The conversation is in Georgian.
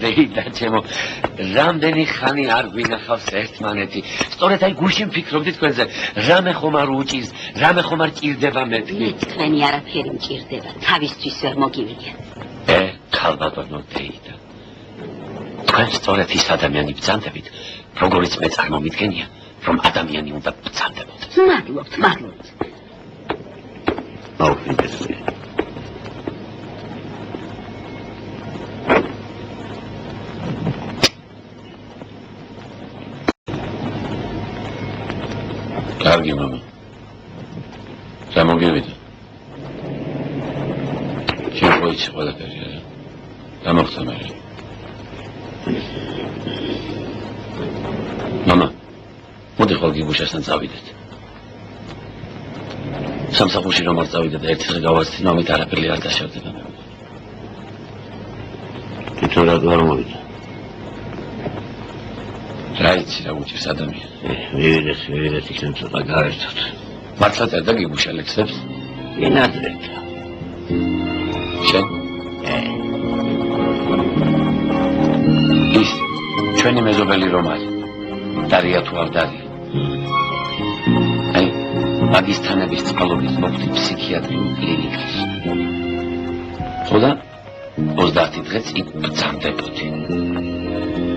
დეიდა ჩემო რამდენი ხანი არ გვინახავს ერთმანეთი სწორედ აი გუშინ ვფიქრობდი თქვენზე რამე ხომ არ უჭირს რამე ხომ არ ჭირდება მეთქი თქვენი არაფერი მჭირდება თავისთვის ვერ მოგივიდეთ ქალბატონო დეიდა თქვენ სწორედ ის ადამიანი ბრძანდებით როგორიც მე წარმომიდგენია რომ ადამიანი უნდა ბრძანდებოდეს მადლობთ მოვიდეთ კარგი მამა გამოგივიდა შენ მოიცი ყველაფერი რა გამოხდა მე მამა მოდი ხოლ გიგუშასთან წავიდეთ სამსახურში რომ არ წავიდეთ ერთი დღე გავაცდინო ამით არაფერი არ დაშავდება თვითონ რა გამოვიდა რაიცი რა უჭირს ადამიანს ვივიდეთ იქნებ ცოტა გაერთოთ მართლა წერდა გიგუშა ლექსებს ინადრეთ შენ ის ჩვენი მეზობელი რომალი დარია თუ არ დარია აი მაგისთანების წყალობის მოხდი ფსიქიატრიულ კლინიკაში ხოდა 30 დღეც იქ ბრძანდებოდი